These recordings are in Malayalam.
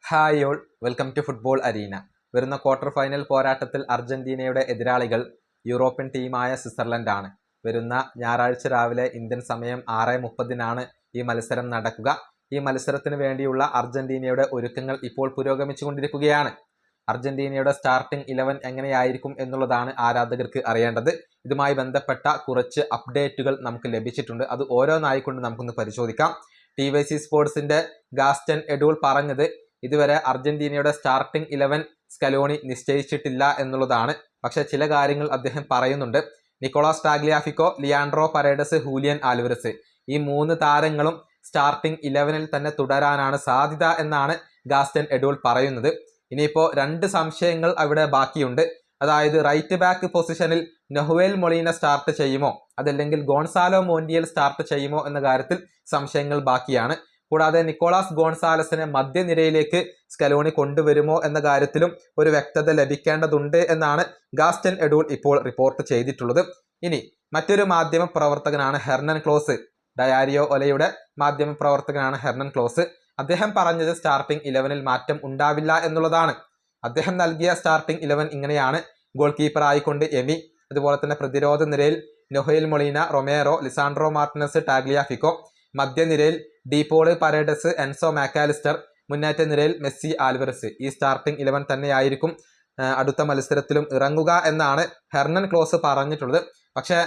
Hi all, welcome to football arena. വരുന്ന ക്വാർട്ടർ ഫൈനൽ പോരാട്ടത്തിൽ അർജന്റീനയുടെ എതിരാളികൾ യൂറോപ്യൻ ടീമായ സ്വിറ്റ്സർലൻഡാണ്. വരുന്ന ഞായറാഴ്ച രാവിലെ ഇന്ത്യൻ സമയം 6:30 ഈ മത്സരം നടക്കുക. ഈ മത്സരത്തിന് വേണ്ടിയുള്ള അർജന്റീനയുടെ ഒരുക്കങ്ങൾ ഇപ്പോൾ പുരോഗമിച്ചുകൊണ്ടിരിക്കുകയാണ്. അർജന്റീനയുടെ സ്റ്റാർട്ടിംഗ് 11 എങ്ങനെയായിരിക്കും എന്നുള്ളതാണ് ആരാധകർക്ക് അറിയേണ്ടത്. ഇതുമായി ബന്ധപ്പെട്ട കുറച്ച് അപ്ഡേറ്റുകൾ നമുക്ക് ലഭിച്ചിട്ടുണ്ട്. അത് ഓരോന്നായിക്കൊണ്ട് നമുക്കൊന്ന് പരിശോധിക്കാം. TYC സ്പോർട്സിന്റെ ഗാസ്റ്റൻ എഡൂൾ പറഞ്ഞത് ഇതുവരെ അർജന്റീനയുടെ സ്റ്റാർട്ടിംഗ് 11 സ്കലോണി നിശ്ചയിച്ചിട്ടില്ല എന്നുള്ളതാണ്. പക്ഷെ ചില കാര്യങ്ങൾ അദ്ദേഹം പറയുന്നുണ്ട്. Nicolas Tagliafico, Leandro Paredes, Julian Alvarez ഈ 3 താരങ്ങളും സ്റ്റാർട്ടിംഗ് 11 തന്നെ തുടരാനാണ് സാധ്യത എന്നാണ് ഗാസ്റ്റൻ എഡൂൾ പറയുന്നത്. ഇനിയിപ്പോൾ 2 സംശയങ്ങൾ അവിടെ ബാക്കിയുണ്ട്. അതായത് റൈറ്റ് ബാക്ക് പൊസിഷനിൽ നൊഹുവേൽ മൊളീന സ്റ്റാർട്ട് ചെയ്യുമോ, അതല്ലെങ്കിൽ ഗോൺസാലോ മോന്റിയൽ സ്റ്റാർട്ട് ചെയ്യുമോ എന്ന കാര്യത്തിൽ സംശയങ്ങൾ ബാക്കിയാണ്. കൂടാതെ നിക്കോളാസ് ഗോൺസാലസിനെ മധ്യനിരയിലേക്ക് സ്കലോണി കൊണ്ടുവരുമോ എന്ന കാര്യത്തിലും ഒരു വ്യക്തത ലഭിക്കേണ്ടതുണ്ട് എന്നാണ് ഗാസ്റ്റൻ എഡൂൾ ഇപ്പോൾ റിപ്പോർട്ട് ചെയ്തിട്ടുള്ളത്. ഇനി മറ്റൊരു മാധ്യമ പ്രവർത്തകനാണ് ഹെർനൻ ക്ലോസ്. ഡയാരിയോ ഒലയുടെ മാധ്യമ പ്രവർത്തകനാണ് ഹെർനൻ ക്ലോസ്. അദ്ദേഹം പറഞ്ഞത് സ്റ്റാർട്ടിംഗ് 11 മാറ്റം ഉണ്ടാവില്ല എന്നുള്ളതാണ്. അദ്ദേഹം നൽകിയ സ്റ്റാർട്ടിംഗ് 11 ഇങ്ങനെയാണ്. ഗോൾ കീപ്പർ ആയിക്കൊണ്ട് എമി, അതുപോലെ തന്നെ പ്രതിരോധ നിരയിൽ Nahuel Molina, Romero, Lisandro Martinez, Tagliafico, മധ്യനിരയിൽ ഡീപോള്, പരേഡസ്, എൻസോ മാക്കാലിസ്റ്റർ, മുന്നേറ്റ നിരയിൽ മെസ്സി, ആൽവരസ്. ഈ സ്റ്റാർട്ടിംഗ് 11 തന്നെയായിരിക്കും അടുത്ത മത്സരത്തിലും ഇറങ്ങുക എന്നാണ് ഹെർനൻ ക്ലോസ് പറഞ്ഞിട്ടുള്ളത്. പക്ഷേ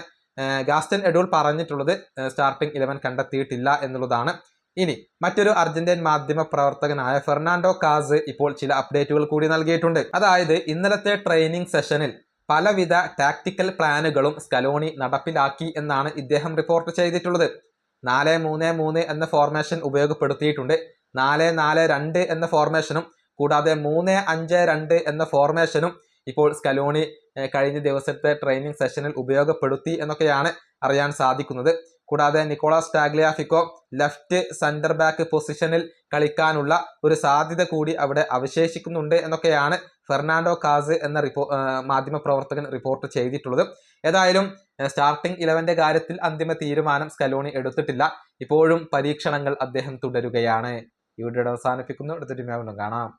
ഗാസ്റ്റൻ എഡൂൾ പറഞ്ഞിട്ടുള്ളത് സ്റ്റാർട്ടിംഗ് 11 കണ്ടെത്തിയിട്ടില്ല എന്നുള്ളതാണ്. ഇനി മറ്റൊരു അർജന്റീൻ മാധ്യമ പ്രവർത്തകനായ ഫെർണാണ്ടോ കാസ് ഇപ്പോൾ ചില അപ്ഡേറ്റുകൾ കൂടി നൽകിയിട്ടുണ്ട്. അതായത് ഇന്നലത്തെ ട്രെയിനിങ് സെഷനിൽ പലവിധ ടാക്ടിക്കൽ പ്ലാനുകളും സ്കലോണി നടപ്പിലാക്കി എന്നാണ് ഇദ്ദേഹം റിപ്പോർട്ട് ചെയ്തിട്ടുള്ളത്. 4-3-3 എന്ന ഫോർമേഷൻ ഉപയോഗപ്പെടുത്തിയിട്ടുണ്ട്. 4-4-2 എന്ന ഫോർമേഷനും കൂടാതെ 3-5-2 എന്ന ഫോർമേഷനും ഇപ്പോൾ സ്കലോണി കഴിഞ്ഞ ദിവസത്തെ ട്രെയിനിങ് സെഷനിൽ ഉപയോഗപ്പെടുത്തി എന്നൊക്കെയാണ് അറിയാൻ സാധിക്കുന്നത്. കൂടാതെ Nicolas Tagliafico left centre back പൊസിഷനിൽ കളിക്കാനുള്ള ഒരു സാധ്യത കൂടി അവിടെ അവശേഷിക്കുന്നുണ്ട് എന്നൊക്കെയാണ് ഫെർണാണ്ടോ കാസ് എന്ന മാധ്യമ പ്രവർത്തകൻ റിപ്പോർട്ട് ചെയ്തിട്ടുള്ളത്. ഏതായാലും സ്റ്റാർട്ടിംഗ് 11 കാര്യത്തിൽ അന്തിമ തീരുമാനം സ്കലോണി എടുത്തിട്ടില്ല. ഇപ്പോഴും പരീക്ഷണങ്ങൾ അദ്ദേഹം തുടരുകയാണ്. ഈ വീഡിയോ അവസാനിപ്പിക്കുന്നു. അടുത്ത ടീം കാണാം.